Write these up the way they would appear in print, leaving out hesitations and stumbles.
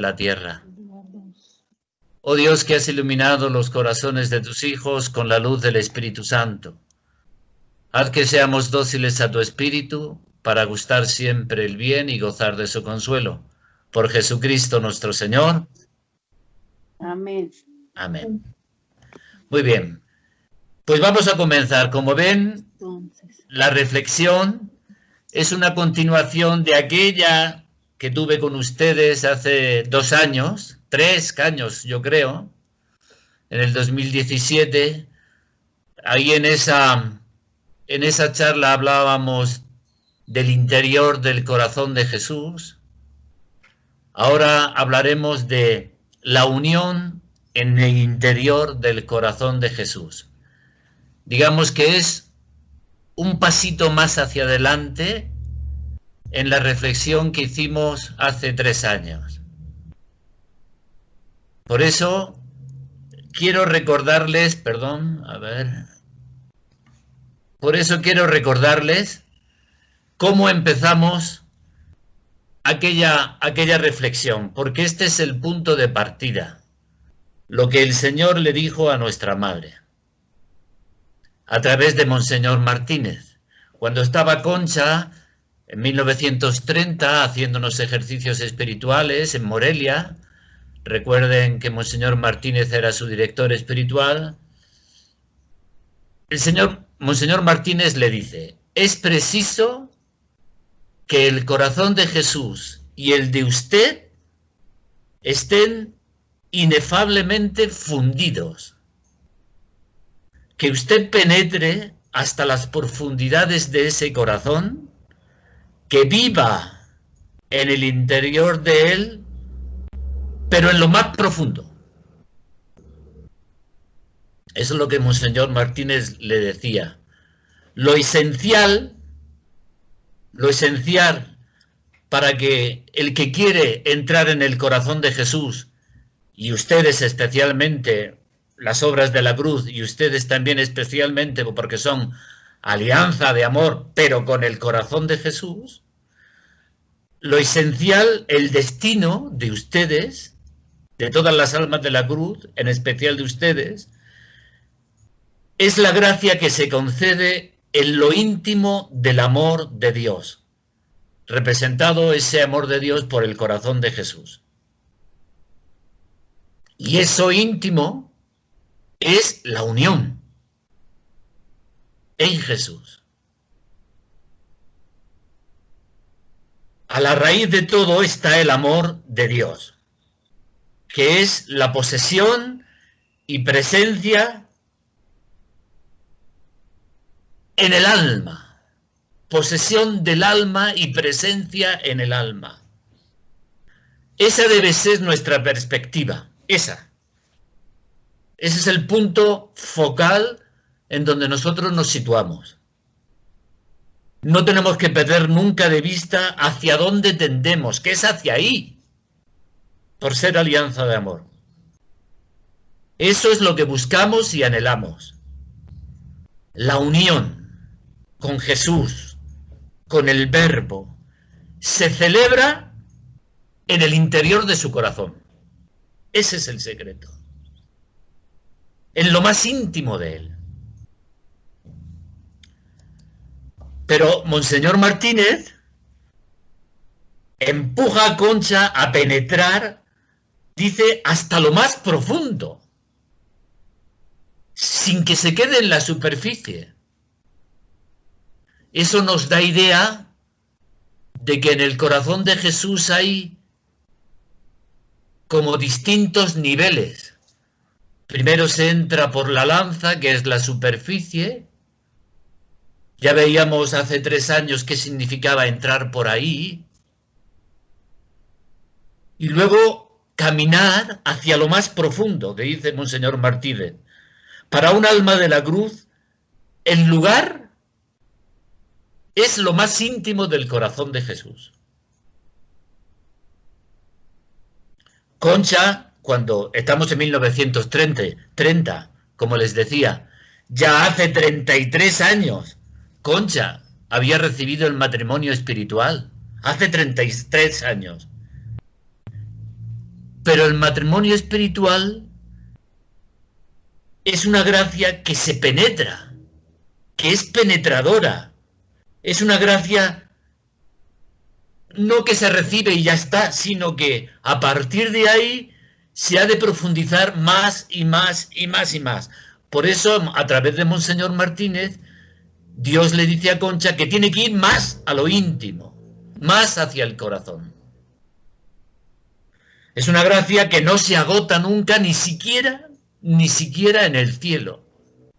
la tierra. Oh Dios, que has iluminado los corazones de tus hijos con la luz del Espíritu Santo, haz que seamos dóciles a tu Espíritu para gustar siempre el bien y gozar de su consuelo. Por Jesucristo nuestro Señor. Amén. Amén. Muy bien. Pues vamos a comenzar. Como ven, la reflexión es una continuación de aquella que tuve con ustedes hace 2 años, 3 años yo creo, en el 2017. Ahí en esa charla hablábamos del interior del corazón de Jesús. Ahora hablaremos de la unión en el interior del corazón de Jesús. Digamos que es un pasito más hacia adelante en la reflexión que hicimos hace 3 años. Por eso quiero recordarles, por eso quiero recordarles cómo empezamos aquella reflexión, porque este es el punto de partida, lo que el Señor le dijo a nuestra madre, a través de Monseñor Martínez, cuando estaba Concha en 1930 haciendo unos ejercicios espirituales en Morelia. Recuerden que Monseñor Martínez era su director espiritual. Monseñor Martínez le dice: es preciso que el corazón de Jesús y el de usted estén inefablemente fundidos, que usted penetre hasta las profundidades de ese corazón, que viva en el interior de él, pero en lo más profundo. Eso es lo que Monseñor Martínez le decía. Lo esencial para que el que quiere entrar en el corazón de Jesús, y ustedes especialmente, las obras de la cruz, y ustedes también especialmente porque son alianza de amor, pero con el corazón de Jesús, lo esencial, el destino de ustedes, de todas las almas de la cruz, en especial de ustedes, es la gracia que se concede en lo íntimo del amor de Dios, representado ese amor de Dios por el corazón de Jesús. Y eso íntimo es la unión en Jesús. A la raíz de todo está el amor de Dios, que es la posesión y presencia en el alma, posesión del alma y presencia en el alma. Esa debe ser nuestra perspectiva, ese es el punto focal en donde nosotros nos situamos. No tenemos que perder nunca de vista hacia dónde tendemos, que es hacia ahí, por ser alianza de amor. Eso es lo que buscamos y anhelamos. La unión con Jesús, con el Verbo, se celebra en el interior de su corazón. Ese es el secreto. En lo más íntimo de él. Pero Monseñor Martínez empuja a Concha a penetrar, dice, hasta lo más profundo, sin que se quede en la superficie. Eso nos da idea de que en el corazón de Jesús hay como distintos niveles. Primero se entra por la lanza, que es la superficie. Ya veíamos hace 3 años qué significaba entrar por ahí. Y luego caminar hacia lo más profundo, que dice Monseñor Martínez. Para un alma de la cruz, el lugar es lo más íntimo del corazón de Jesús. Concha, cuando estamos en 1930, como les decía, ya hace 33 años, Concha había recibido el matrimonio espiritual, hace 33 años. Pero el matrimonio espiritual es una gracia que se penetra, que es penetradora. Es una gracia no que se recibe y ya está, sino que a partir de ahí se ha de profundizar más y más y más y más. Por eso, a través de Monseñor Martínez, Dios le dice a Concha que tiene que ir más a lo íntimo, más hacia el corazón. Es una gracia que no se agota nunca, ni siquiera en el cielo.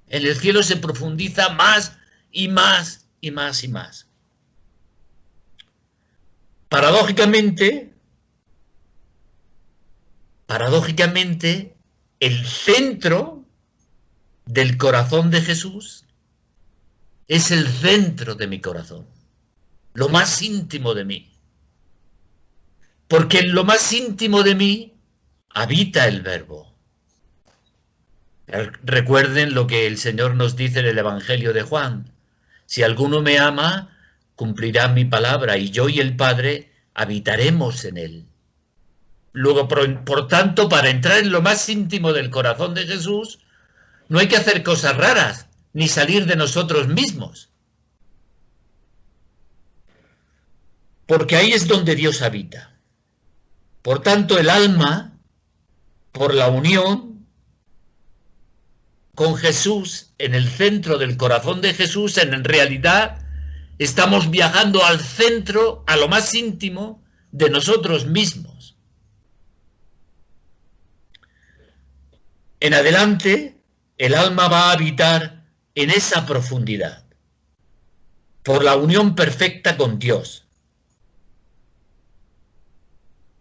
En el cielo se profundiza más y más y más y más. Paradójicamente, el centro del corazón de Jesús es el centro de mi corazón, lo más íntimo de mí. Porque en lo más íntimo de mí habita el Verbo. Recuerden lo que el Señor nos dice en el Evangelio de Juan. Si alguno me ama, cumplirá mi palabra, y yo y el Padre habitaremos en él. Luego, por tanto, para entrar en lo más íntimo del corazón de Jesús, no hay que hacer cosas raras, ni salir de nosotros mismos. Porque ahí es donde Dios habita. Por tanto, el alma, por la unión con Jesús, en el centro del corazón de Jesús, en realidad estamos viajando al centro, a lo más íntimo de nosotros mismos. En adelante, el alma va a habitar en esa profundidad, por la unión perfecta con Dios.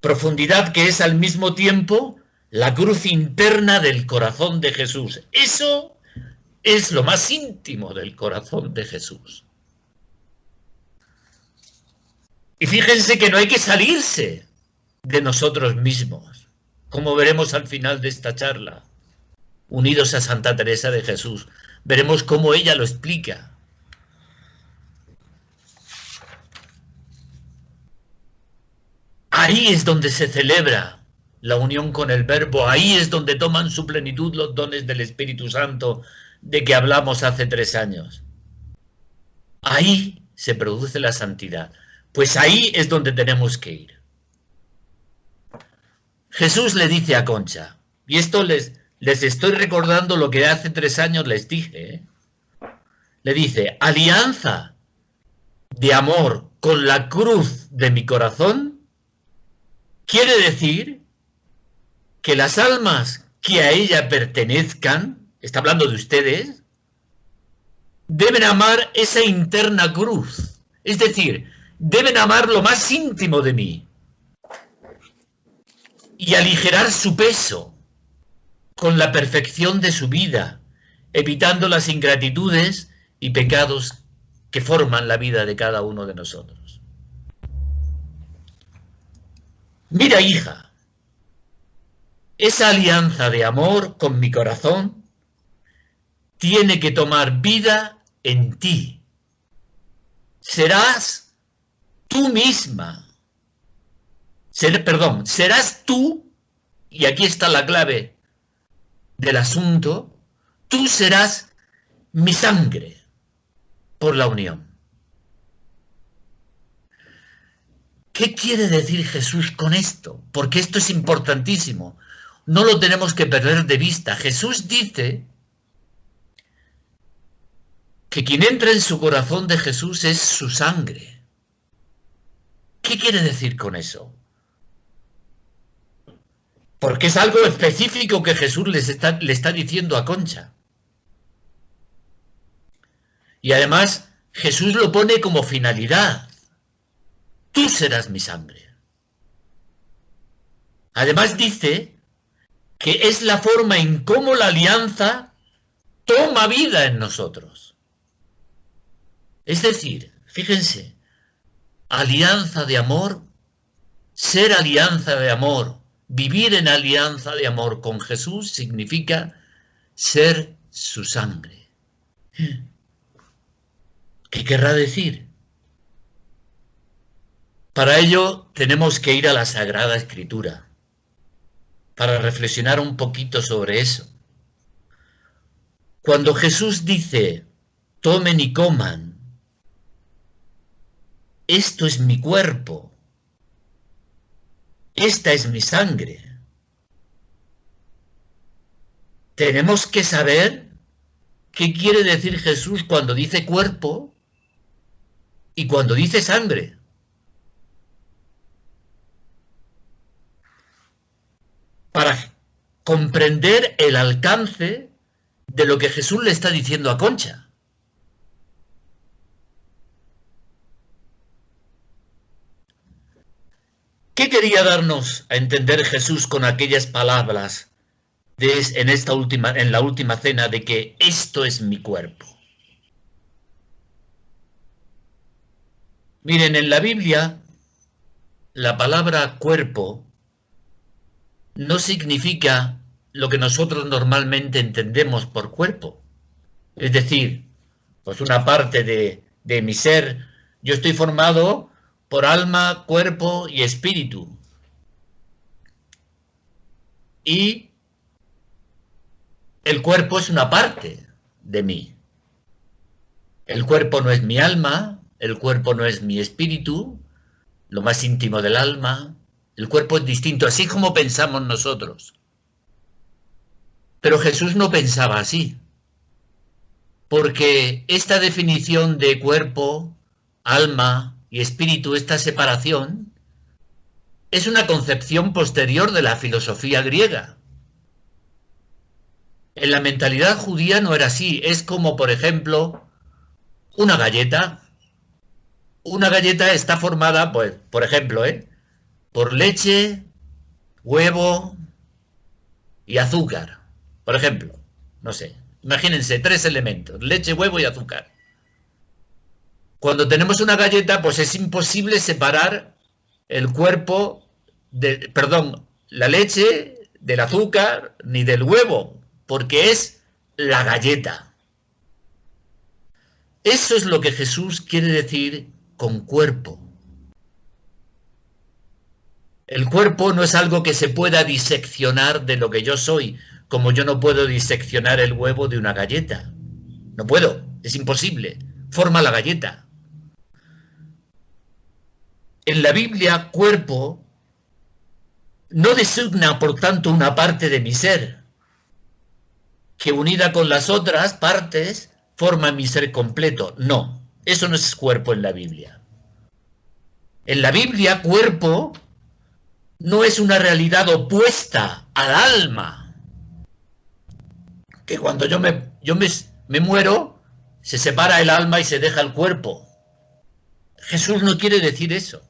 Profundidad que es al mismo tiempo la cruz interna del corazón de Jesús. Eso es lo más íntimo del corazón de Jesús. Y fíjense que no hay que salirse de nosotros mismos, como veremos al final de esta charla. Unidos a Santa Teresa de Jesús, veremos cómo ella lo explica. Ahí es donde se celebra la unión con el Verbo, ahí es donde toman su plenitud los dones del Espíritu Santo de que hablamos hace 3 años. Ahí se produce la santidad, pues ahí es donde tenemos que ir. Jesús le dice a Concha, y esto les estoy recordando lo que hace 3 años les dije, ¿eh? Le dice, alianza de amor con la cruz de mi corazón quiere decir que las almas que a ella pertenezcan, está hablando de ustedes, deben amar esa interna cruz. Es decir, deben amar lo más íntimo de mí y aligerar su peso con la perfección de su vida, evitando las ingratitudes y pecados que forman la vida de cada uno de nosotros. Mira, hija, esa alianza de amor con mi corazón tiene que tomar vida en ti. Serás tú misma. Serás tú, y aquí está la clave del asunto, tú serás mi sangre por la unión. ¿Qué quiere decir Jesús con esto? Porque esto es importantísimo. No lo tenemos que perder de vista. Jesús dice que quien entra en su corazón de Jesús es su sangre. ¿Qué quiere decir con eso? Porque es algo específico que Jesús le está diciendo a Concha. Y además Jesús lo pone como finalidad. Tú serás mi sangre. Además dice que es la forma en cómo la alianza toma vida en nosotros. Es decir, fíjense, alianza de amor, ser alianza de amor, vivir en alianza de amor con Jesús significa ser su sangre. ¿Qué querrá decir? Para ello tenemos que ir a la Sagrada Escritura. para reflexionar un poquito sobre eso. Cuando Jesús dice, tomen y coman, esto es mi cuerpo, esta es mi sangre. Tenemos que saber qué quiere decir Jesús cuando dice cuerpo y cuando dice sangre. Para comprender el alcance de lo que Jesús le está diciendo a Concha. ¿Qué quería darnos a entender Jesús con aquellas palabras en la última cena de que esto es mi cuerpo? Miren, en la Biblia la palabra cuerpo no significa lo que nosotros normalmente entendemos por cuerpo. Es decir, pues una parte de mi ser. Yo estoy formado por alma, cuerpo y espíritu. Y el cuerpo es una parte de mí. El cuerpo no es mi alma, el cuerpo no es mi espíritu, lo más íntimo del alma. El cuerpo es distinto, así como pensamos nosotros. Pero Jesús no pensaba así, porque esta definición de cuerpo, alma y espíritu, esta separación, es una concepción posterior de la filosofía griega. En la mentalidad judía no era así. Es como, por ejemplo, una galleta. Una galleta está formada, pues, por ejemplo, por leche, huevo y azúcar. Por ejemplo, no sé, imagínense 3 elementos, leche, huevo y azúcar. Cuando tenemos una galleta, pues es imposible separar el cuerpo, la leche del azúcar ni del huevo, porque es la galleta. Eso es lo que Jesús quiere decir con cuerpo. El cuerpo no es algo que se pueda diseccionar de lo que yo soy, como yo no puedo diseccionar el huevo de una galleta. No puedo, es imposible. Forma la galleta. En la Biblia, cuerpo no designa, por tanto, una parte de mi ser, que unida con las otras partes forma mi ser completo. No, eso no es cuerpo en la Biblia. En la Biblia, cuerpo no es una realidad opuesta al alma. Que cuando yo me muero, se separa el alma y se deja el cuerpo. Jesús no quiere decir eso,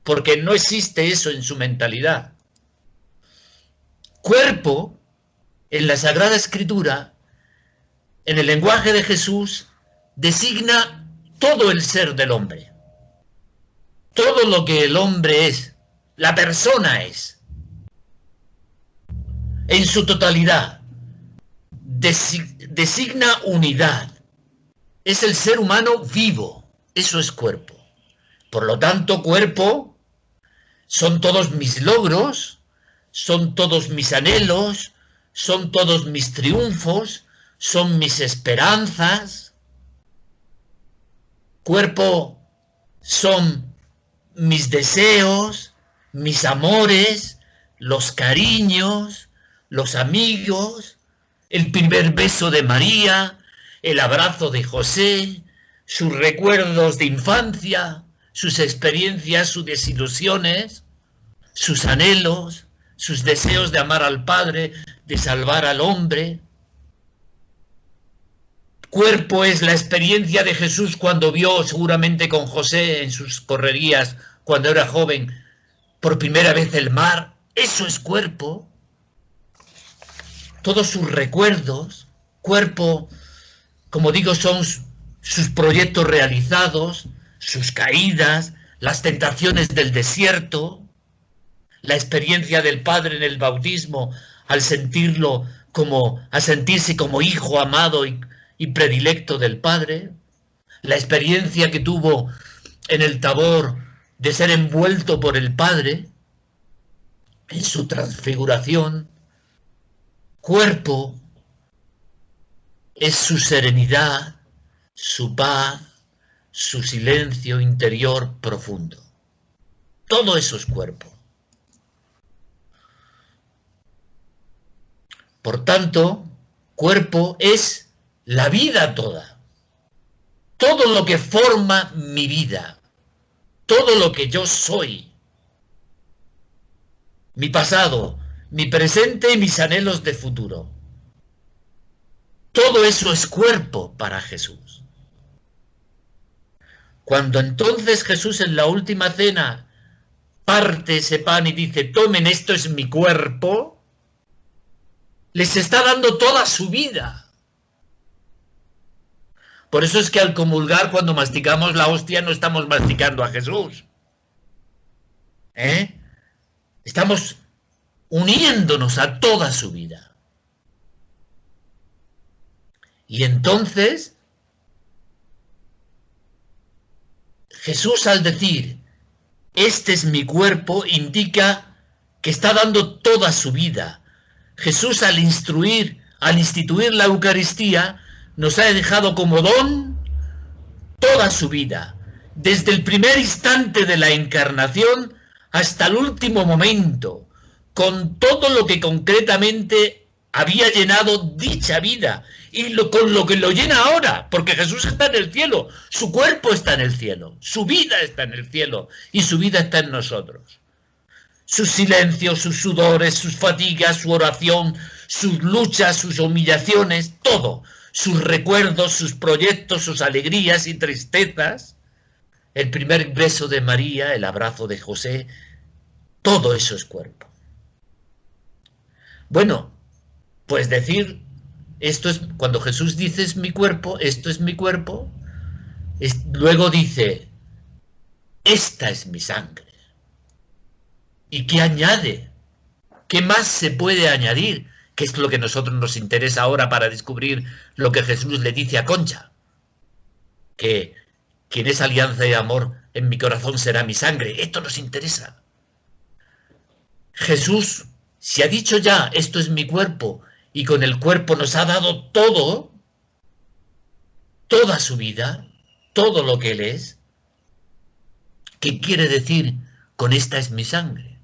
porque no existe eso en su mentalidad. Cuerpo, en la Sagrada Escritura, en el lenguaje de Jesús, designa todo el ser del hombre. Todo lo que el hombre es, la persona es, en su totalidad. Designa unidad. Es el ser humano vivo. Eso es cuerpo. Por lo tanto, cuerpo son todos mis logros, son todos mis anhelos, son todos mis triunfos, son mis esperanzas. Cuerpo son mis deseos, mis amores, los cariños, los amigos, el primer beso de María, el abrazo de José, sus recuerdos de infancia, sus experiencias, sus desilusiones, sus anhelos, sus deseos de amar al Padre, de salvar al hombre. Cuerpo es la experiencia de Jesús cuando vio, seguramente con José en sus correrías, cuando era joven, por primera vez el mar. Eso es cuerpo. Todos sus recuerdos. Cuerpo, como digo, son sus proyectos realizados, sus caídas, las tentaciones del desierto, la experiencia del Padre en el bautismo al sentirse como hijo amado y predilecto del Padre, la experiencia que tuvo en el Tabor de ser envuelto por el Padre. en su transfiguración, cuerpo es su serenidad, su paz, su silencio interior profundo. Todo eso es cuerpo. Por tanto, cuerpo es la vida toda. Todo lo que forma mi vida. Todo lo que yo soy. Mi pasado, mi presente y mis anhelos de futuro. Todo eso es cuerpo para Jesús. Cuando entonces Jesús en la última cena parte ese pan y dice, tomen, esto es mi cuerpo, les está dando toda su vida. Por eso es que al comulgar, cuando masticamos la hostia, no estamos masticando a Jesús. Estamos uniéndonos a toda su vida. Y entonces, Jesús al decir, este es mi cuerpo, indica que está dando toda su vida. Jesús al instituir la Eucaristía, nos ha dejado como don toda su vida, desde el primer instante de la encarnación hasta el último momento, con todo lo que concretamente había llenado dicha vida y con lo que lo llena ahora, porque Jesús está en el cielo, su cuerpo está en el cielo, su vida está en el cielo y su vida está en nosotros. Sus silencios, sus sudores, sus fatigas, su oración, sus luchas, sus humillaciones, todo, sus recuerdos, sus proyectos, sus alegrías y tristezas, el primer beso de María, el abrazo de José, todo eso es cuerpo. Bueno, pues decir, esto es, cuando Jesús dice es mi cuerpo, esto es mi cuerpo, luego dice, esta es mi sangre. ¿Y qué añade? ¿Qué más se puede añadir? Que es lo que a nosotros nos interesa ahora para descubrir lo que Jesús le dice a Concha. Que quien es alianza y amor en mi corazón será mi sangre. Esto nos interesa. Jesús, si ha dicho ya, esto es mi cuerpo, y con el cuerpo nos ha dado todo, toda su vida, todo lo que Él es, ¿qué quiere decir con esta es mi sangre?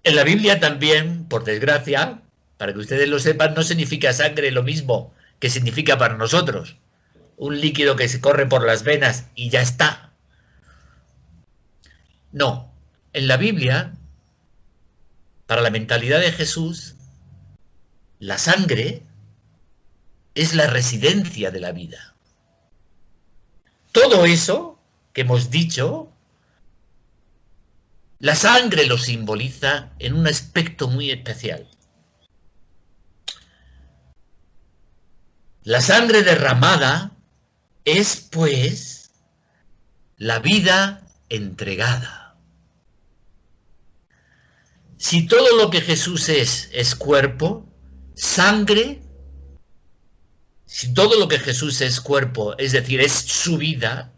En la Biblia también, por desgracia, para que ustedes lo sepan, no significa sangre lo mismo que significa para nosotros. Un líquido que se corre por las venas y ya está. No, en la Biblia, para la mentalidad de Jesús, la sangre es la residencia de la vida. Todo eso que hemos dicho, la sangre lo simboliza en un aspecto muy especial. La sangre derramada es, pues, la vida entregada. Si todo lo que Jesús es cuerpo, sangre, si todo lo que Jesús es cuerpo, es decir, es su vida,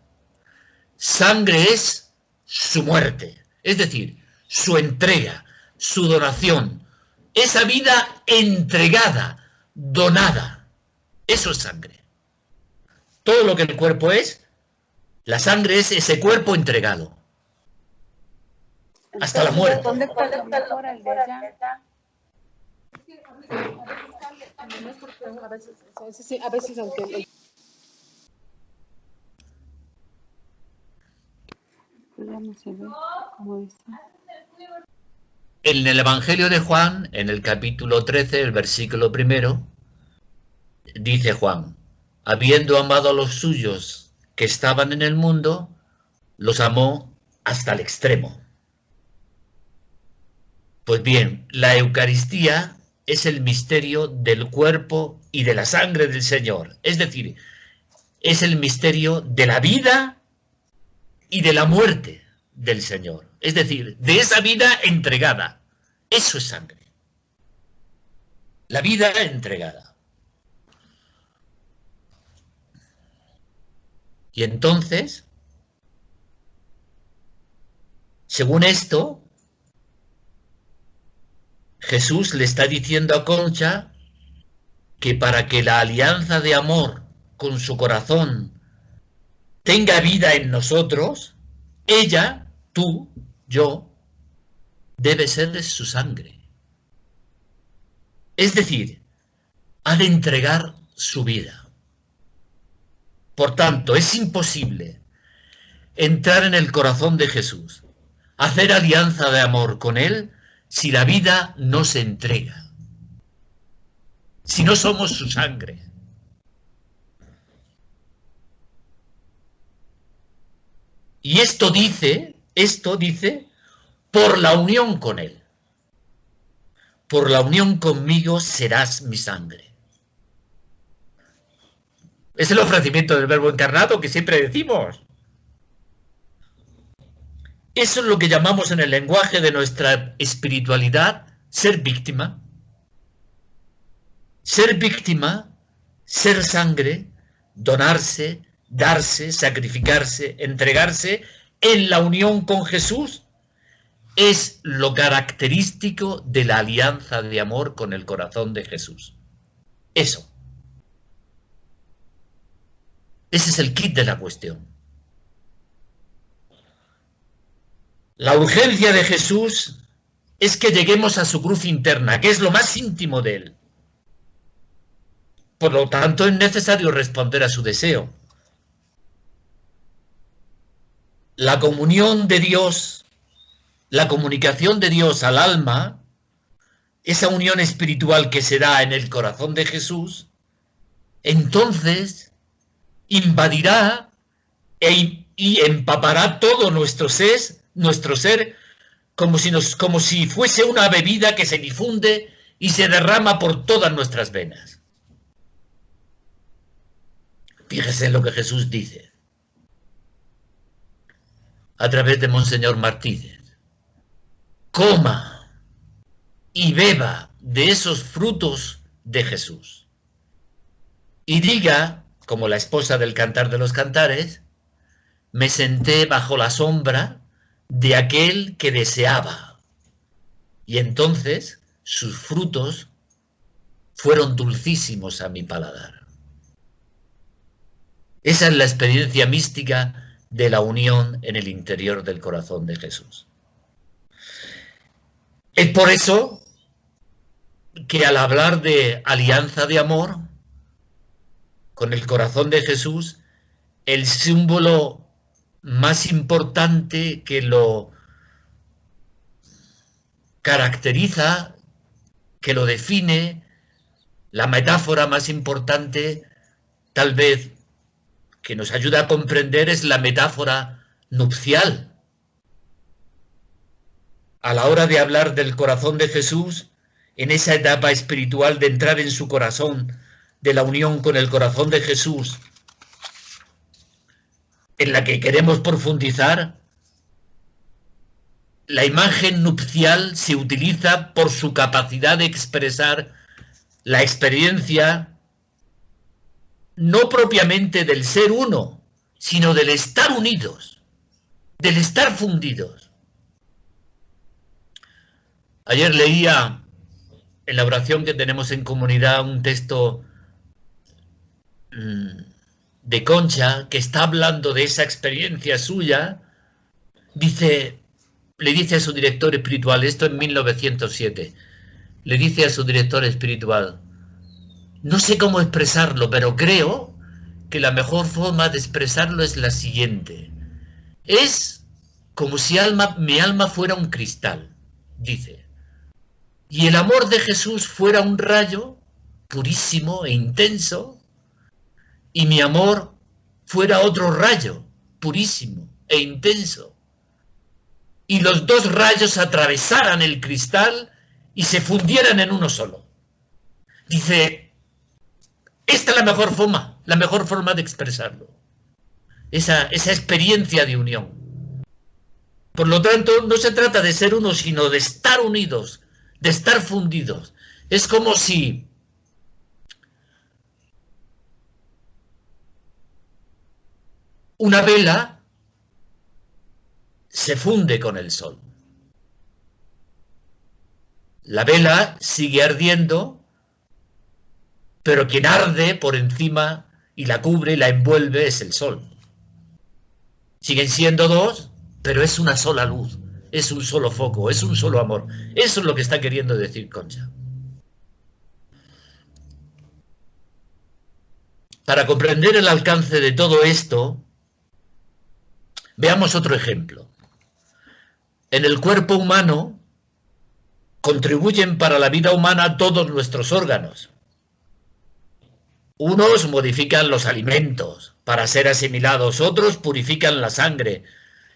sangre es su muerte. Es decir, su entrega, su donación, esa vida entregada, donada, eso es sangre. Todo lo que el cuerpo es, la sangre es ese cuerpo entregado. Hasta la muerte. ¿Dónde está el mejor el de allá? A veces aunque... Ya no se ve cómo dice. En el Evangelio de Juan, en el capítulo 13, el versículo 1, dice Juan, habiendo amado a los suyos que estaban en el mundo, los amó hasta el extremo. Pues bien, la Eucaristía es el misterio del cuerpo y de la sangre del Señor. Es decir, es el misterio de la vida y de la muerte del Señor. Es decir, de esa vida entregada. Eso es sangre. La vida entregada. Y entonces, según esto, Jesús le está diciendo a Concha que para que la alianza de amor con su corazón tenga vida en nosotros, ella, tú, yo, debe ser de su sangre. Es decir, ha de entregar su vida. Por tanto, es imposible entrar en el corazón de Jesús, hacer alianza de amor con Él, si la vida no se entrega, si no somos su sangre. Y esto dice, por la unión con Él. Por la unión conmigo serás mi sangre. Es el ofrecimiento del Verbo encarnado que siempre decimos. Eso es lo que llamamos en el lenguaje de nuestra espiritualidad ser víctima. Ser víctima, ser sangre, donarse, darse, sacrificarse, entregarse en la unión con Jesús es lo característico de la alianza de amor con el corazón de Jesús. Eso. Ese es el quid de la cuestión. La urgencia de Jesús es que lleguemos a su cruz interna, que es lo más íntimo de Él. Por lo tanto, es necesario responder a su deseo. La comunión de Dios, la comunicación de Dios al alma, esa unión espiritual que se da en el corazón de Jesús, entonces invadirá y empapará todo nuestro ser como si fuese una bebida que se difunde y se derrama por todas nuestras venas. Fíjese en lo que Jesús dice a través de Monseñor Martínez. Coma y beba de esos frutos de Jesús. Y diga, como la esposa del Cantar de los Cantares, me senté bajo la sombra de aquel que deseaba. Y entonces sus frutos fueron dulcísimos a mi paladar. Esa es la experiencia mística de la unión en el interior del corazón de Jesús. Es por eso que al hablar de alianza de amor con el corazón de Jesús, el símbolo más importante que lo caracteriza, que lo define, la metáfora más importante, tal vez, que nos ayuda a comprender es la metáfora nupcial. A la hora de hablar del corazón de Jesús, en esa etapa espiritual de entrar en su corazón, de la unión con el corazón de Jesús, en la que queremos profundizar, la imagen nupcial se utiliza por su capacidad de expresar la experiencia no propiamente del ser uno, sino del estar unidos, del estar fundidos. Ayer leía en la oración que tenemos en comunidad un texto de Concha que está hablando de esa experiencia suya. Le dice a su director espiritual, esto en 1907, le dice a su director espiritual, no sé cómo expresarlo, pero creo que la mejor forma de expresarlo es la siguiente. Es como si mi alma fuera un cristal, dice, y el amor de Jesús fuera un rayo purísimo e intenso, y mi amor fuera otro rayo purísimo e intenso, y los dos rayos atravesaran el cristal y se fundieran en uno solo. Dice, esta es la mejor forma de expresarlo. Esa experiencia de unión. Por lo tanto, no se trata de ser uno, sino de estar unidos, de estar fundidos. Es como si una vela se funde con el sol. La vela sigue ardiendo, pero quien arde por encima y la cubre y la envuelve es el sol. Siguen siendo dos, pero es una sola luz, es un solo foco, es un solo amor. Eso es lo que está queriendo decir Concha. Para comprender el alcance de todo esto, veamos otro ejemplo. En el cuerpo humano contribuyen para la vida humana todos nuestros órganos. Unos modifican los alimentos para ser asimilados, otros purifican la sangre.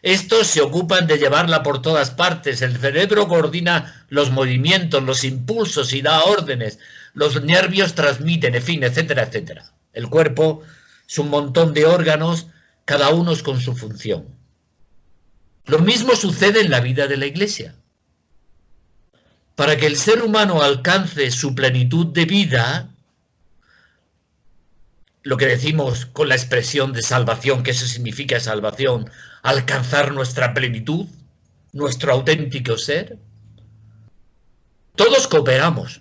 Estos se ocupan de llevarla por todas partes. El cerebro coordina los movimientos, los impulsos y da órdenes. Los nervios transmiten, en fin, etcétera, etcétera. El cuerpo es un montón de órganos, cada uno con su función. Lo mismo sucede en la vida de la Iglesia. Para que el ser humano alcance su plenitud de vida, lo que decimos con la expresión de salvación, que eso significa salvación, alcanzar nuestra plenitud, nuestro auténtico ser, todos cooperamos.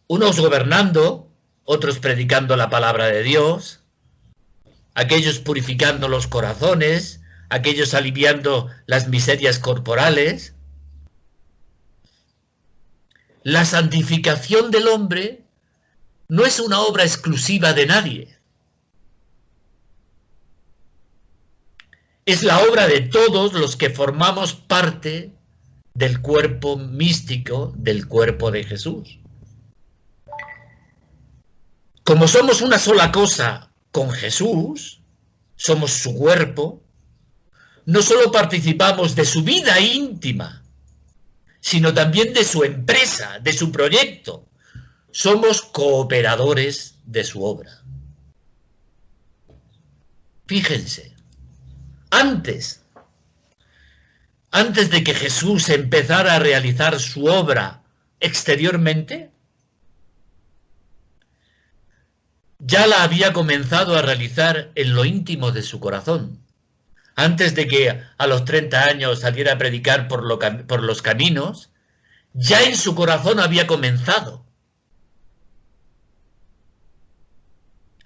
Unos gobernando, otros predicando la palabra de Dios, aquellos purificando los corazones, aquellos aliviando las miserias corporales. La santificación del hombre no es una obra exclusiva de nadie. Es la obra de todos los que formamos parte del cuerpo místico, del cuerpo de Jesús. Como somos una sola cosa con Jesús, somos su cuerpo, no solo participamos de su vida íntima, sino también de su empresa, de su proyecto. Somos cooperadores de su obra. Fíjense, antes de que Jesús empezara a realizar su obra exteriormente, ya la había comenzado a realizar en lo íntimo de su corazón. Antes de que a los 30 años saliera a predicar por los caminos, ya en su corazón había comenzado.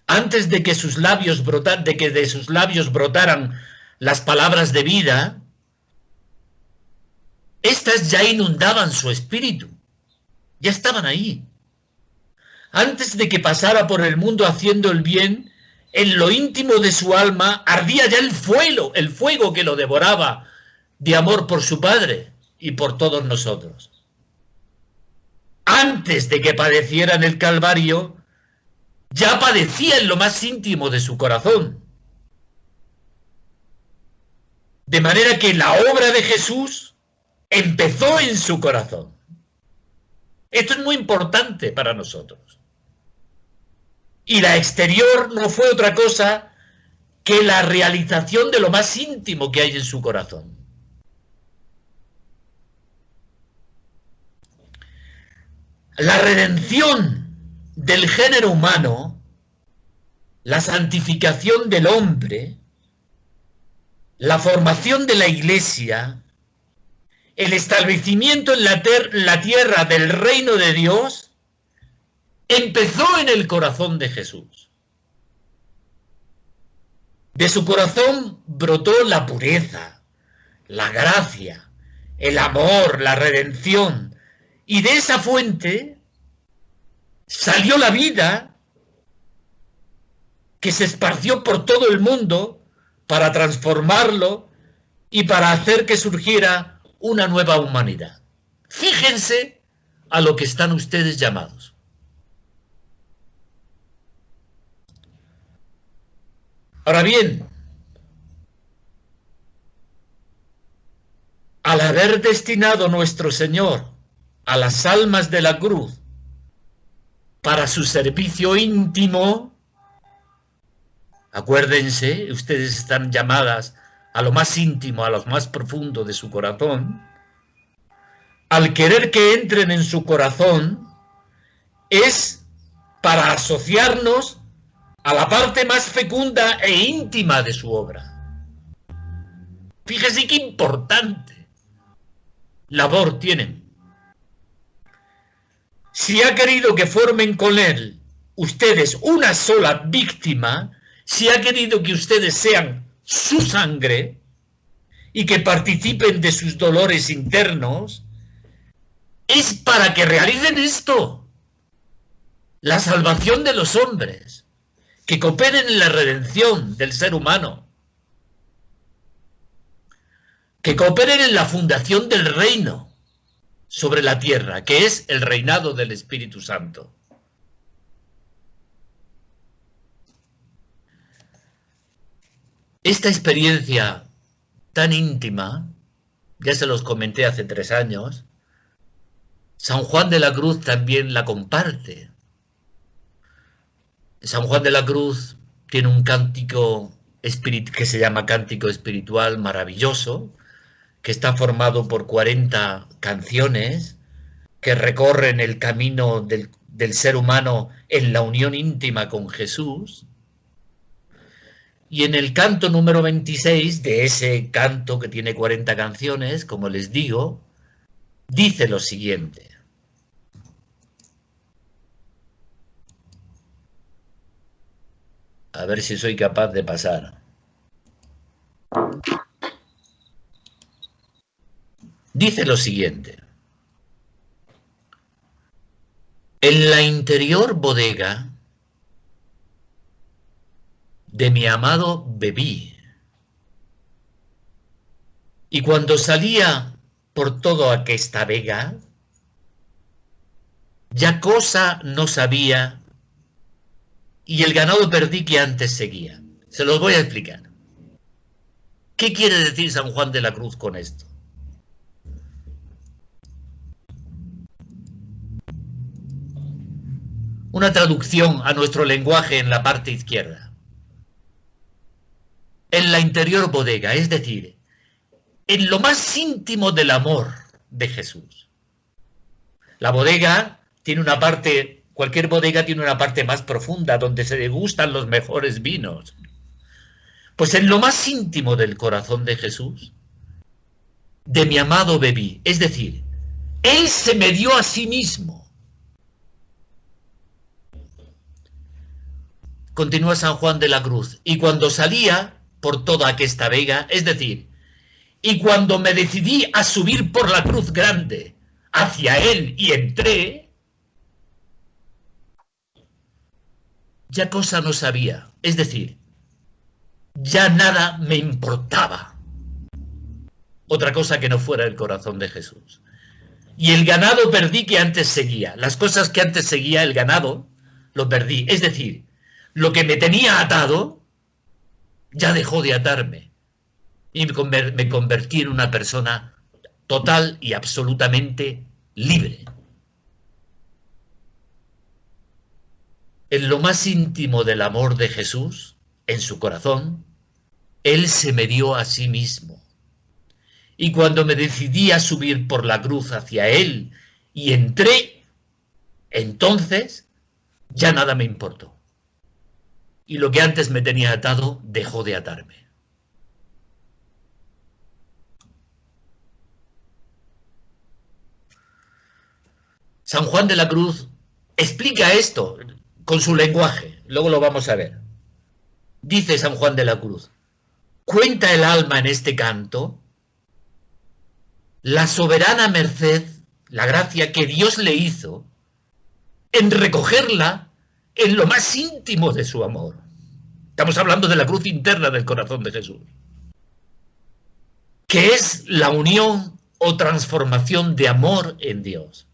Antes de que de sus labios brotaran las palabras de vida, estas ya inundaban su espíritu, ya estaban ahí. Antes de que pasara por el mundo haciendo el bien, en lo íntimo de su alma ardía ya el fuego que lo devoraba de amor por su Padre y por todos nosotros. Antes de que padeciera en el Calvario, ya padecía en lo más íntimo de su corazón. De manera que la obra de Jesús empezó en su corazón. Esto es muy importante para nosotros. Y la exterior no fue otra cosa que la realización de lo más íntimo que hay en su corazón. La redención del género humano, la santificación del hombre, la formación de la Iglesia, el establecimiento en la tierra del reino de Dios, empezó en el corazón de Jesús. De su corazón brotó la pureza, la gracia, el amor, la redención, y de esa fuente salió la vida que se esparció por todo el mundo para transformarlo y para hacer que surgiera una nueva humanidad. Fíjense a lo que están ustedes llamados. Ahora bien, al haber destinado nuestro Señor a las almas de la cruz para su servicio íntimo, acuérdense, ustedes están llamadas a lo más íntimo, a lo más profundo de su corazón, al querer que entren en su corazón, es para asociarnos a la parte más fecunda e íntima de su obra. Fíjese qué importante. labor tienen. Si ha querido que formen con él ustedes una sola víctima, si ha querido que ustedes sean su sangre y que participen de sus dolores internos, es para que realicen esto, la salvación de los hombres, que cooperen en la redención del ser humano, que cooperen en la fundación del reino sobre la tierra, que es el reinado del Espíritu Santo. Esta experiencia tan íntima, ya se los comenté hace 3 años, San Juan de la Cruz también la comparte. San Juan de la Cruz tiene un cántico que se llama Cántico Espiritual maravilloso, que está formado por 40 canciones que recorren el camino del ser humano en la unión íntima con Jesús. Y en el canto número 26 de ese canto que tiene 40 canciones, como les digo, dice lo siguiente. A ver si soy capaz de pasar. Dice lo siguiente. En la interior bodega de mi amado bebí, y cuando salía por todo aquesta vega, ya cosa no sabía, y el ganado perdí que antes seguía. Se los voy a explicar. ¿Qué quiere decir San Juan de la Cruz con esto? Una traducción a nuestro lenguaje en la parte izquierda. En la interior bodega, es decir, en lo más íntimo del amor de Jesús. La bodega tiene una parte, cualquier bodega tiene una parte más profunda, donde se degustan los mejores vinos. Pues en lo más íntimo del corazón de Jesús, de mi amado bebí, es decir, Él se me dio a sí mismo. Continúa San Juan de la Cruz, y cuando salía por toda aquesta vega, es decir, y cuando me decidí a subir por la cruz grande hacia Él y entré, ya cosa no sabía, es decir, ya nada me importaba, otra cosa que no fuera el corazón de Jesús. Y el ganado perdí que antes seguía, las cosas que antes seguía el ganado, lo perdí, es decir, lo que me tenía atado, ya dejó de atarme y me convertí en una persona total y absolutamente libre. En lo más íntimo del amor de Jesús, en su corazón, Él se me dio a sí mismo. Y cuando me decidí a subir por la cruz hacia Él y entré, entonces ya nada me importó. Y lo que antes me tenía atado dejó de atarme. San Juan de la Cruz explica esto con su lenguaje, luego lo vamos a ver. Dice San Juan de la Cruz, cuenta el alma en este canto la soberana merced, la gracia que Dios le hizo en recogerla en lo más íntimo de su amor. Estamos hablando de la cruz interna del corazón de Jesús, que es la unión o transformación de amor en Dios.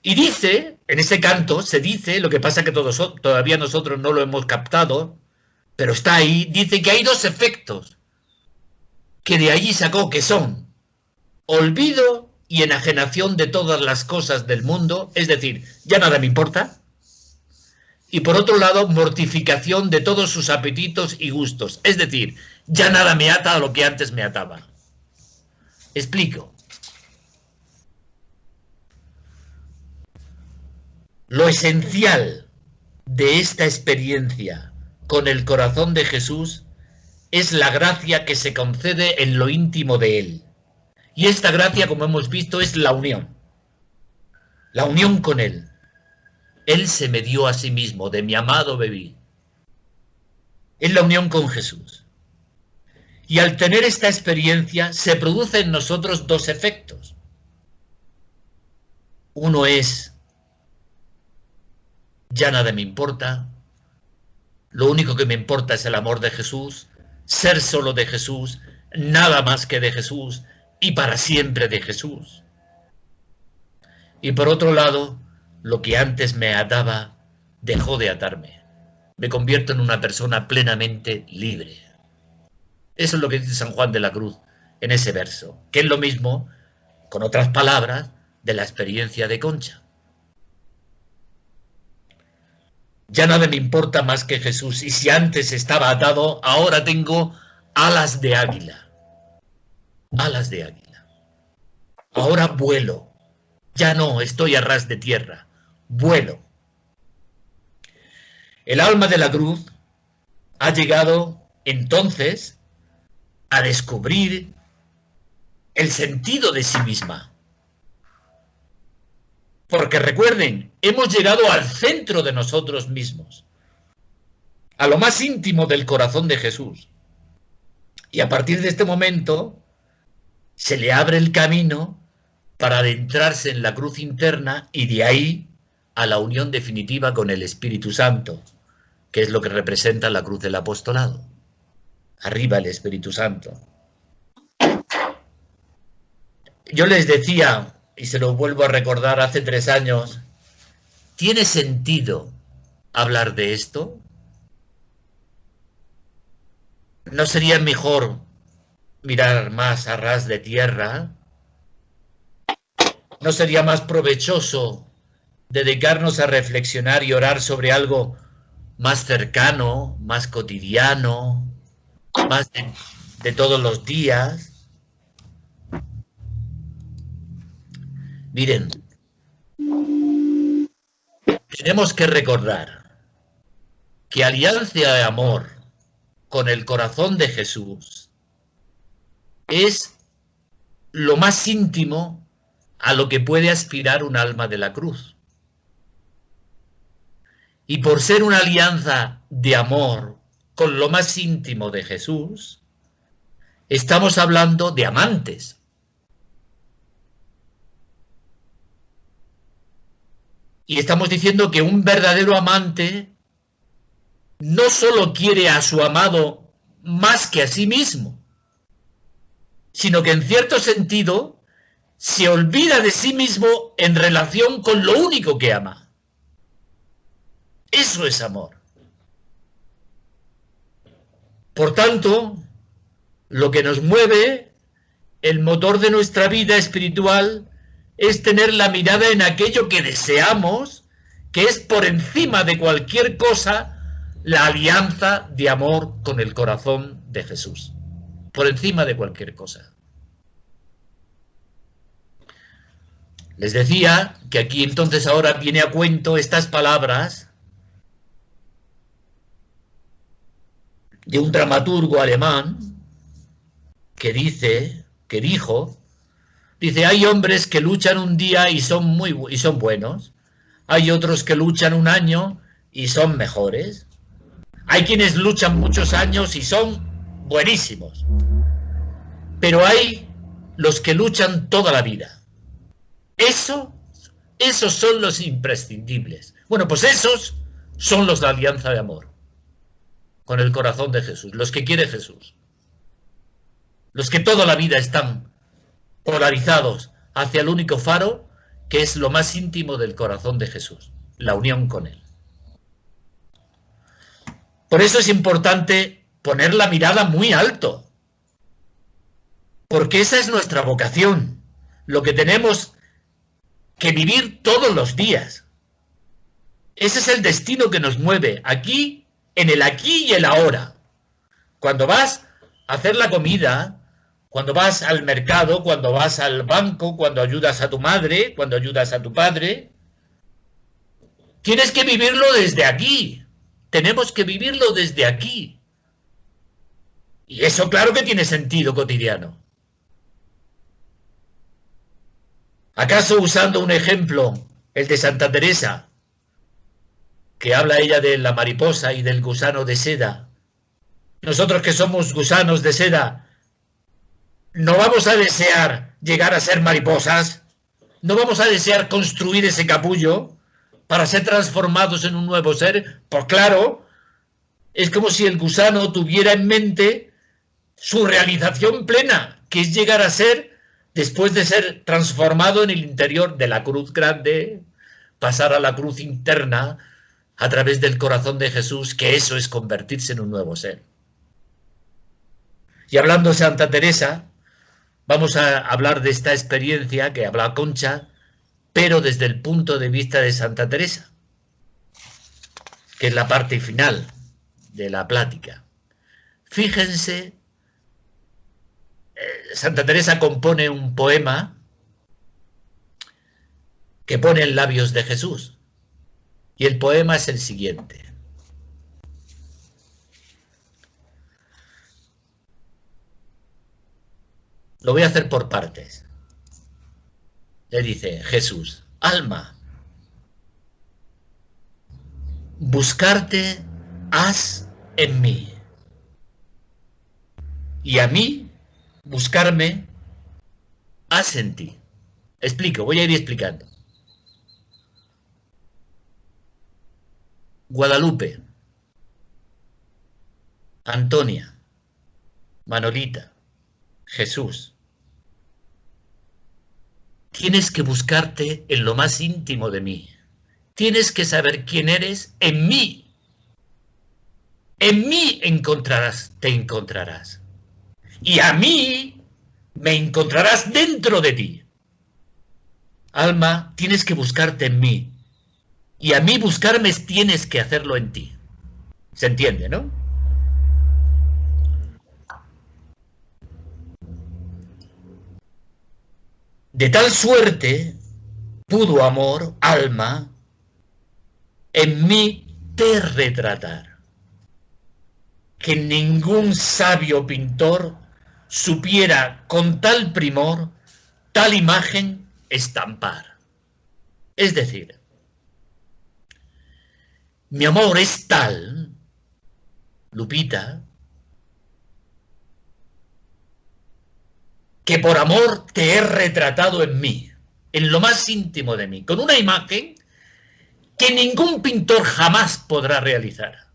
Y dice, en ese canto se dice, lo que pasa que todavía nosotros no lo hemos captado, pero está ahí, dice que hay 2 efectos que de allí sacó, que son olvido y enajenación de todas las cosas del mundo, es decir, ya nada me importa. Y por otro lado, mortificación de todos sus apetitos y gustos, es decir, ya nada me ata a lo que antes me ataba. Explico. Lo esencial de esta experiencia con el corazón de Jesús es la gracia que se concede en lo íntimo de Él, Y esta gracia, como hemos visto, es la unión con Él. Él se me dio a sí mismo, de mi amado bebí. Es la unión con Jesús. Y al tener esta experiencia, se producen en nosotros dos efectos. Uno es, ya nada me importa, lo único que me importa es el amor de Jesús, ser solo de Jesús, nada más que de Jesús y para siempre de Jesús. Y por otro lado, lo que antes me ataba, dejó de atarme. Me convierto en una persona plenamente libre. Eso es lo que dice San Juan de la Cruz en ese verso, que es lo mismo, con otras palabras, de la experiencia de Concha. Ya nada me importa más que Jesús, y si antes estaba atado, ahora tengo alas de águila. Alas de águila. Ahora vuelo. Ya no estoy a ras de tierra. Vuelo. El alma de la cruz ha llegado entonces a descubrir el sentido de sí misma. Porque recuerden, hemos llegado al centro de nosotros mismos, a lo más íntimo del corazón de Jesús. Y a partir de este momento se le abre el camino para adentrarse en la cruz interna y de ahí a la unión definitiva con el Espíritu Santo, que es lo que representa la cruz del apostolado. Arriba el Espíritu Santo. Yo les decía, y se lo vuelvo a recordar, hace 3 años, ¿tiene sentido hablar de esto? ¿No sería mejor mirar más a ras de tierra? ¿No sería más provechoso dedicarnos a reflexionar y orar sobre algo más cercano, más cotidiano, más de todos los días? Miren, tenemos que recordar que alianza de amor con el corazón de Jesús es lo más íntimo a lo que puede aspirar un alma de la cruz. Y por ser una alianza de amor con lo más íntimo de Jesús, estamos hablando de amantes. Y estamos diciendo que un verdadero amante no solo quiere a su amado más que a sí mismo, sino que en cierto sentido se olvida de sí mismo en relación con lo único que ama. Eso es amor. Por tanto, lo que nos mueve, el motor de nuestra vida espiritual, es tener la mirada en aquello que deseamos, que es por encima de cualquier cosa la alianza de amor con el corazón de Jesús. Por encima de cualquier cosa. Les decía que aquí entonces ahora viene a cuento estas palabras de un dramaturgo alemán que dijo, hay hombres que luchan un día y son buenos, hay otros que luchan un año y son mejores, hay quienes luchan muchos años y son buenísimos, pero hay los que luchan toda la vida. Esos son los imprescindibles. Bueno, pues esos son los de la alianza de amor con el corazón de Jesús, los que quiere Jesús, los que toda la vida están polarizados hacia el único faro que es lo más íntimo del corazón de Jesús, la unión con Él. Por eso es importante poner la mirada muy alto, porque esa es nuestra vocación, lo que tenemos que vivir todos los días. Ese es el destino que nos mueve, aquí, en el aquí y el ahora. Cuando vas a hacer la comida, cuando vas al mercado, cuando vas al banco, cuando ayudas a tu madre, cuando ayudas a tu padre, tienes que vivirlo desde aquí. Tenemos que vivirlo desde aquí. Y eso claro que tiene sentido cotidiano. ¿Acaso usando un ejemplo, el de Santa Teresa, que habla ella de la mariposa y del gusano de seda, nosotros que somos gusanos de seda, ¿no vamos a desear llegar a ser mariposas? ¿No vamos a desear construir ese capullo para ser transformados en un nuevo ser? Pues claro, es como si el gusano tuviera en mente su realización plena, que es llegar a ser, después de ser transformado en el interior de la cruz grande, pasar a la cruz interna a través del corazón de Jesús, que eso es convertirse en un nuevo ser. Y hablando de Santa Teresa, vamos a hablar de esta experiencia que habla Concha, pero desde el punto de vista de Santa Teresa, que es la parte final de la plática. Fíjense, Santa Teresa compone un poema que pone en labios de Jesús, y el poema es el siguiente. Lo voy a hacer por partes. Le dice Jesús: alma, buscarte has en mí, y a mí buscarme has en ti. Explico, voy a ir explicando. Guadalupe, Antonia, Manolita, Jesús. Tienes que buscarte en lo más íntimo de mí. Tienes que saber quién eres en mí. En mí te encontrarás. Y a mí me encontrarás dentro de ti. Alma, tienes que buscarte en mí. Y a mí buscarme tienes que hacerlo en ti. ¿Se entiende, no? De tal suerte pudo amor, alma, en mí te retratar, que ningún sabio pintor supiera con tal primor tal imagen estampar. Es decir, mi amor es tal, Lupita, que por amor te he retratado en mí, en lo más íntimo de mí, con una imagen que ningún pintor jamás podrá realizar.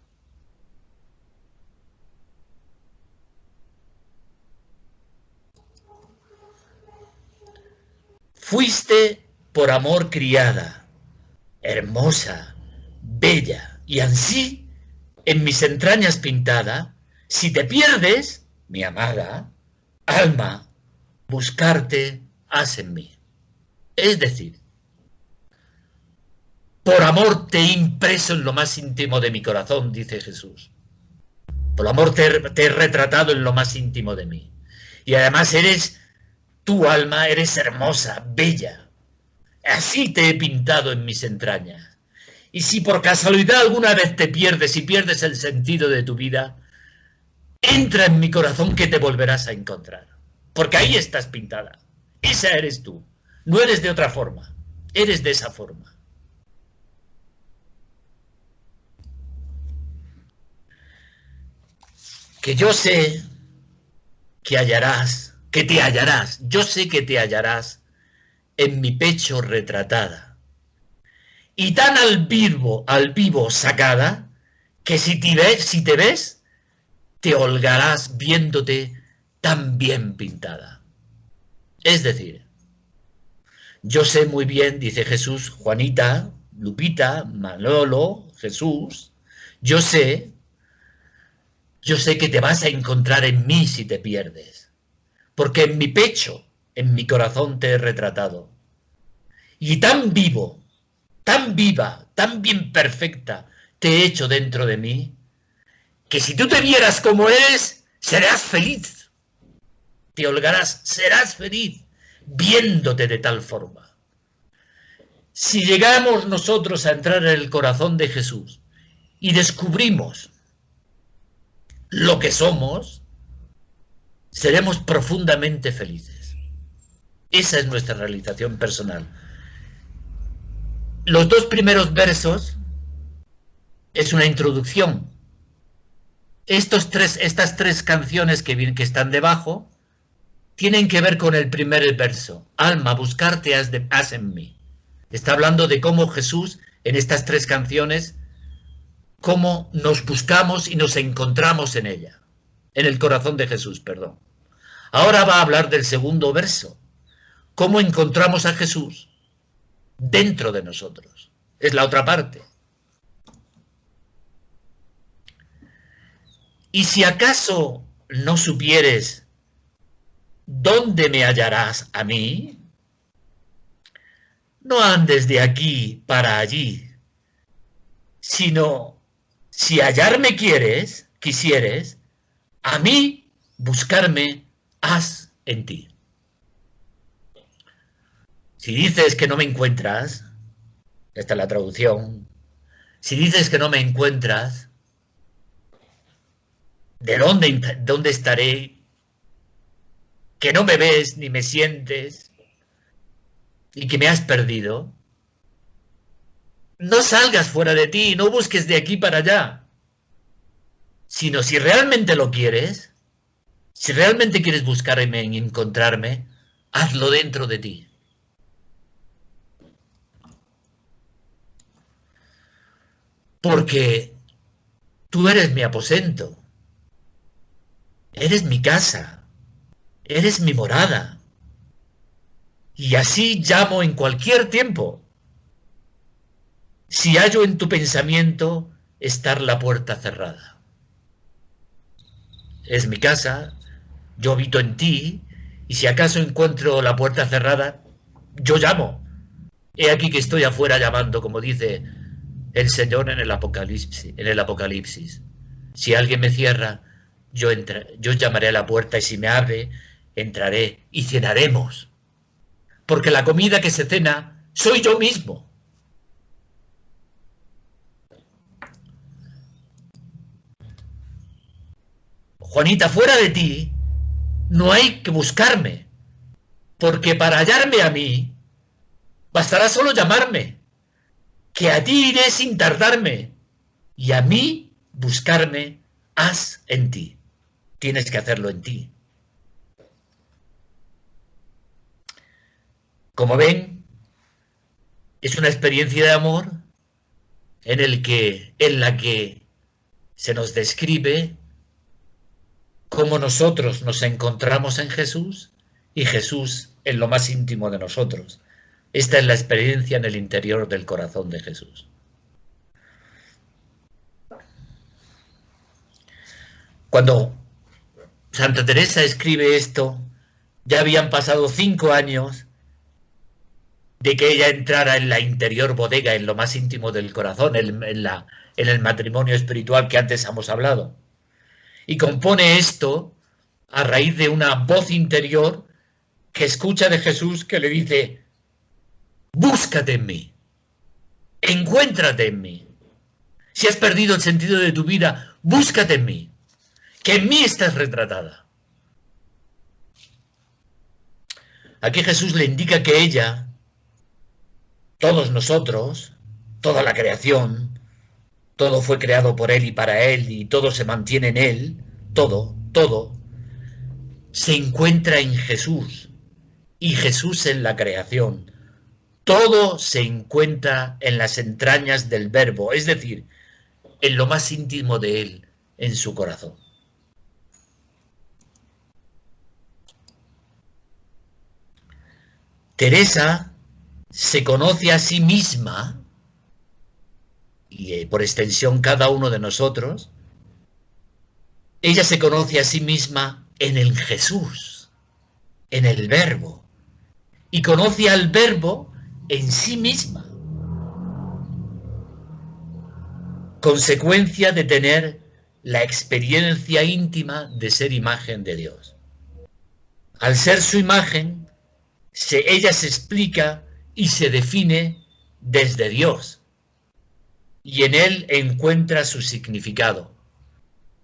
Fuiste por amor criada, hermosa, bella, y ansí, en mis entrañas pintada, si te pierdes, mi amada, alma, buscarte has en mí. Es decir, por amor te he impreso en lo más íntimo de mi corazón, dice Jesús. Por amor te he retratado en lo más íntimo de mí. Y además tu alma, eres hermosa, bella. Así te he pintado en mis entrañas. Y si por casualidad alguna vez te pierdes y pierdes el sentido de tu vida, entra en mi corazón que te volverás a encontrar. Porque ahí estás pintada. Esa eres tú. No eres de otra forma. Eres de esa forma. Que yo sé que te hallarás. Yo sé que te hallarás en mi pecho retratada. Y tan al vivo sacada, que si te ves, te holgarás viéndote tan bien pintada. Es decir, yo sé muy bien, dice Jesús, Juanita, Lupita, Manolo, Jesús, yo sé que te vas a encontrar en mí si te pierdes, porque en mi pecho, en mi corazón te he retratado. Y tan vivo, tan viva, tan bien perfecta te he hecho dentro de mí, que si tú te vieras como eres, serás feliz. Te holgarás, serás feliz, viéndote de tal forma. Si llegamos nosotros a entrar en el corazón de Jesús y descubrimos lo que somos, seremos profundamente felices. Esa es nuestra realización personal. Los dos primeros versos es una introducción. Estas tres canciones que están debajo tienen que ver con el primer verso. Alma, buscarte has en mí. Está hablando de cómo Jesús, en estas tres canciones, cómo nos buscamos y nos encontramos en ella. En el corazón de Jesús, perdón. Ahora va a hablar del segundo verso. Cómo encontramos a Jesús dentro de nosotros. Es la otra parte. Y si acaso no supieres dónde me hallarás a mí, no andes de aquí para allí, sino si hallarme quisieres, a mí buscarme has en ti. Si dices que no me encuentras, esta es la traducción, si dices que no me encuentras, ¿de dónde estaré? Que no me ves ni me sientes y que me has perdido. No salgas fuera de ti, no busques de aquí para allá, sino si realmente lo quieres, si realmente quieres buscarme y encontrarme, hazlo dentro de ti. Porque tú eres mi aposento, eres mi casa, eres mi morada. Y así llamo en cualquier tiempo. Si hallo en tu pensamiento estar la puerta cerrada. Es mi casa, yo habito en ti, y si acaso encuentro la puerta cerrada, yo llamo. He aquí que estoy afuera llamando, como dice el Señor en el Apocalipsis. Si alguien me cierra, yo llamaré a la puerta, y si me abre, entraré y cenaremos. Porque la comida que se cena soy yo mismo. Juanita, fuera de ti no hay que buscarme, porque para hallarme a mí bastará solo llamarme, que a ti iré sin tardarme, y a mí buscarme has en ti. Tienes que hacerlo en ti. Como ven, es una experiencia de amor en la que se nos describe cómo nosotros nos encontramos en Jesús y Jesús en lo más íntimo de nosotros. Esta es la experiencia en el interior del corazón de Jesús. Cuando Santa Teresa escribe esto, ya habían pasado 5 años de que ella entrara en la interior bodega, en lo más íntimo del corazón, en el matrimonio espiritual que antes hemos hablado. Y compone esto a raíz de una voz interior que escucha de Jesús que le dice: búscate en mí, encuéntrate en mí. Si has perdido el sentido de tu vida, búscate en mí, que en mí estás retratada. Aquí Jesús le indica que ella, todos nosotros, toda la creación, todo fue creado por Él y para Él, y todo se mantiene en Él, todo se encuentra en Jesús, y Jesús en la creación. Todo se encuentra en las entrañas del Verbo, es decir, en lo más íntimo de Él, en su corazón. Teresa se conoce a sí misma, y por extensión cada uno de nosotros, ella se conoce a sí misma en el Jesús, en el Verbo, y conoce al Verbo en sí misma, consecuencia de tener la experiencia íntima de ser imagen de Dios. Al ser su imagen, ella se explica y se define desde Dios, y en Él encuentra su significado.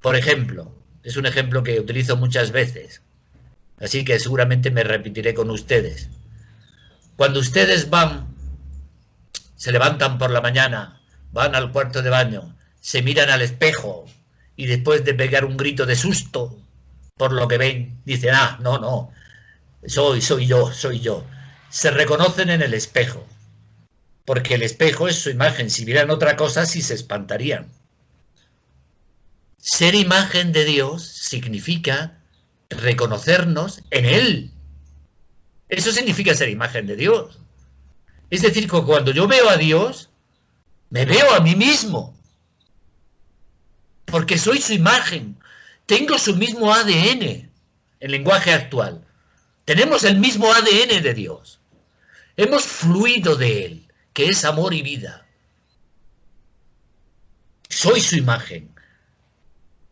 Por ejemplo, es un ejemplo que utilizo muchas veces, así que seguramente me repetiré con ustedes. Cuando ustedes se levantan por la mañana, van al cuarto de baño, se miran al espejo y después de pegar un grito de susto por lo que ven, dicen, no, soy yo. Se reconocen en el espejo, porque el espejo es su imagen. Si vieran otra cosa, sí se espantarían. Ser imagen de Dios significa reconocernos en Él. Eso significa ser imagen de Dios. Es decir, que cuando yo veo a Dios, me veo a mí mismo, porque soy su imagen. Tengo su mismo ADN, en lenguaje actual. Tenemos el mismo ADN de Dios. Hemos fluido de Él, que es amor y vida. Soy su imagen.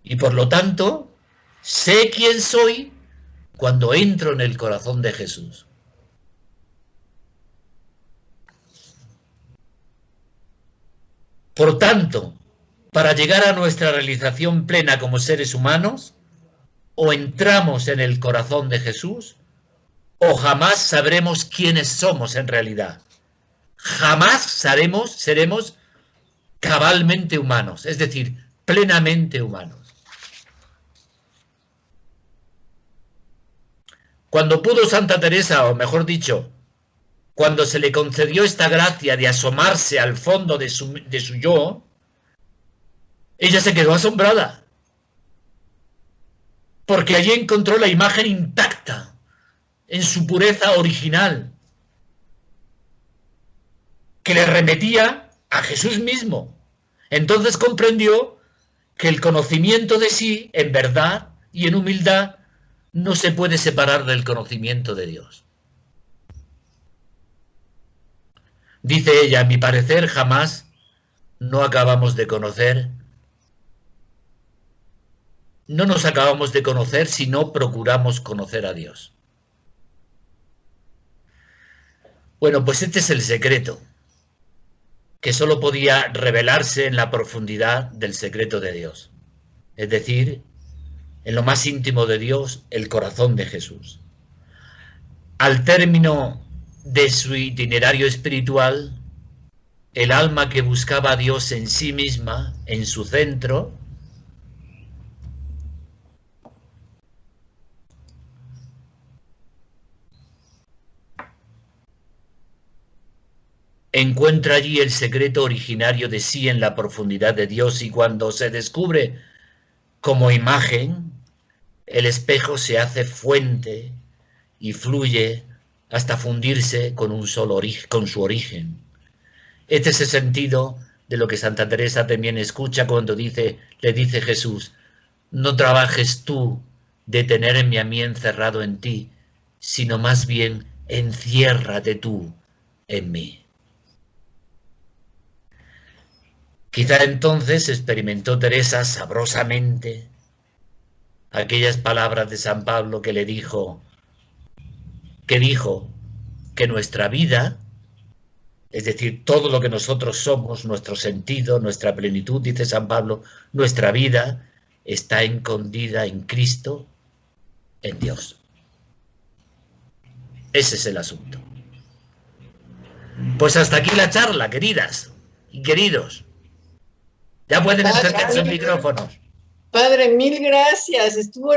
Y por lo tanto, sé quién soy cuando entro en el corazón de Jesús. Por tanto, para llegar a nuestra realización plena como seres humanos, o entramos en el corazón de Jesús, o jamás sabremos quiénes somos en realidad. Jamás seremos cabalmente humanos, es decir, plenamente humanos. Cuando pudo Santa Teresa, o mejor dicho, cuando se le concedió esta gracia de asomarse al fondo de su yo, ella se quedó asombrada, porque allí encontró la imagen intacta, en su pureza original, que le remetía a Jesús mismo. Entonces comprendió que el conocimiento de sí, en verdad y en humildad, no se puede separar del conocimiento de Dios. Dice ella, a mi parecer jamás no acabamos de conocer. No nos acabamos de conocer si no procuramos conocer a Dios. Bueno, pues este es el secreto, que solo podía revelarse en la profundidad del secreto de Dios. Es decir, en lo más íntimo de Dios, el corazón de Jesús. Al término de su itinerario espiritual, el alma que buscaba a Dios en sí misma, en su centro, encuentra allí el secreto originario de sí en la profundidad de Dios, y cuando se descubre como imagen, el espejo se hace fuente y fluye hasta fundirse con con su origen. Este es el sentido de lo que Santa Teresa también escucha cuando le dice Jesús, no trabajes tú de tenerme a mí encerrado en ti, sino más bien enciérrate tú en mí. Quizá entonces experimentó Teresa sabrosamente aquellas palabras de San Pablo que dijo que nuestra vida, es decir, todo lo que nosotros somos, nuestro sentido, nuestra plenitud, dice San Pablo, nuestra vida está escondida en Cristo, en Dios. Ese es el asunto. Pues hasta aquí la charla, queridas y queridos. Ya pueden acercarse los micrófonos. Padre, mil gracias. Estuvo